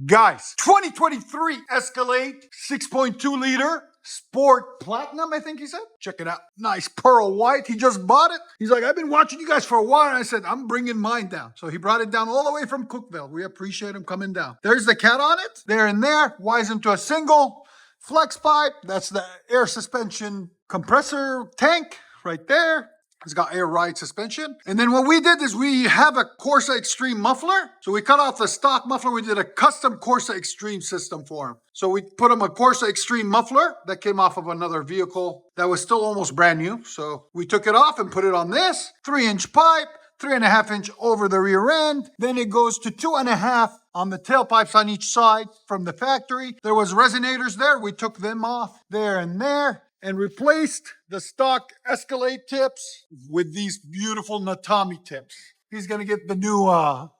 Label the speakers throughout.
Speaker 1: Guys, 2023 Escalade 6.2 liter Sport Platinum, I think he said. Check it out. Nice pearl white. He just bought it. He's like, I've been watching you guys for a while. And I said, I'm bringing mine down. So he brought it down all the way from Cookville. We appreciate him coming down. There's the cat on it. There and there. Wise into a single flex pipe. That's the air suspension compressor tank right there. It's got air ride suspension. And then what we did is we have a Corsa Xtreme muffler. So we cut off the stock muffler. We did a custom Corsa Xtreme system for him. So we put him a Corsa Xtreme muffler that came off of another vehicle that was still almost brand new. So we took it off and put it on this 3-inch pipe, 3.5-inch over the rear end. Then it goes to 2.5 on the tailpipes on each side from the factory. There was resonators there. We took them off there and there, and replaced the stock Escalade tips with these beautiful Natami tips. He's gonna get the new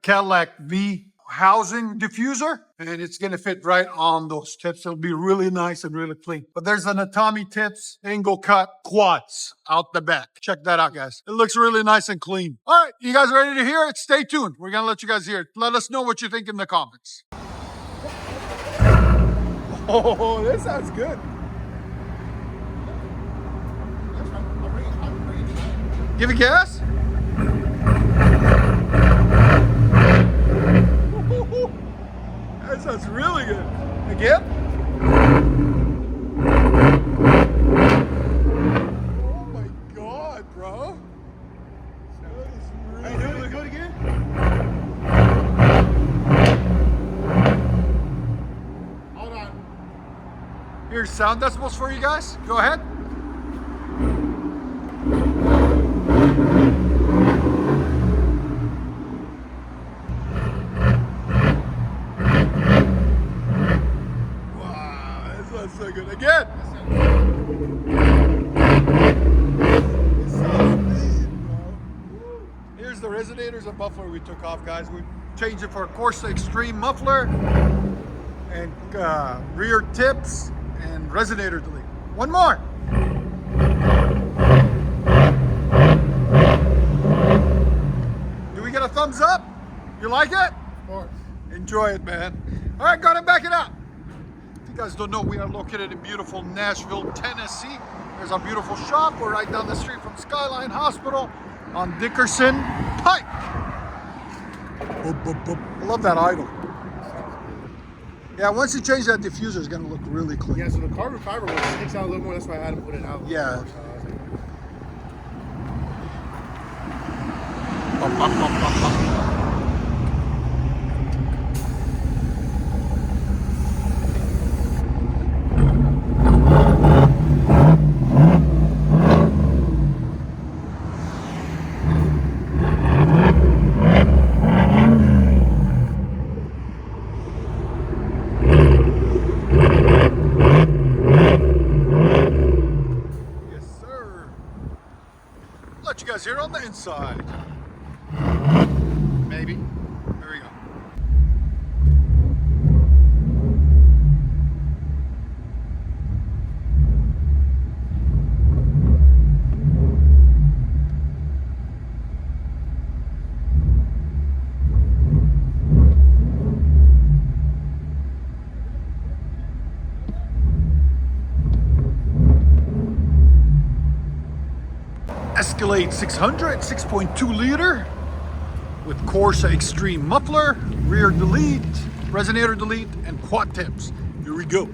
Speaker 1: Cadillac V housing diffuser, and it's gonna fit right on those tips. It'll be really nice and really clean. But there's the Natami tips, angle cut quads out the back. Check that out, guys. It looks really nice and clean. All right, you guys ready to hear it? Stay tuned. We're gonna let you guys hear it. Let us know what you think in the comments. Oh, that sounds good. Give it gas. That sounds really good. Again. Oh my God, bro. That is really good again. Hold on. Here's sound decibels for you guys. Go ahead. So good. Again. It sounds mean, bro. Here's the resonators and muffler we took off, guys. We changed it for a Corsa Xtreme muffler and rear tips and resonator delete. One more. Do we get a thumbs up? You like it? Of course. Enjoy it, man. All right, go ahead and back it up. If you guys don't know, we are located in beautiful Nashville, Tennessee. There's our beautiful shop. We're right down the street from Skyline Hospital on Dickerson Pike. Boop, boop, boop. I love that idle. Yeah, once you change that diffuser, it's going to look really clean.
Speaker 2: Yeah, so the carbon fiber one sticks out a little more. That's why I had to put it out.
Speaker 1: Yeah. Let you guys hear on the inside. Maybe. There we go. Escalade 600, 6.2 liter with Corsa Xtreme muffler, rear delete, resonator delete, and quad tips. Here we go.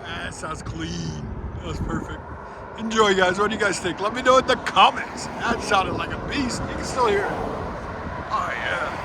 Speaker 1: That sounds clean. That was perfect. Enjoy, guys. What do you guys think? Let me know in the comments. That sounded like a beast. You can still hear it. Oh, yeah.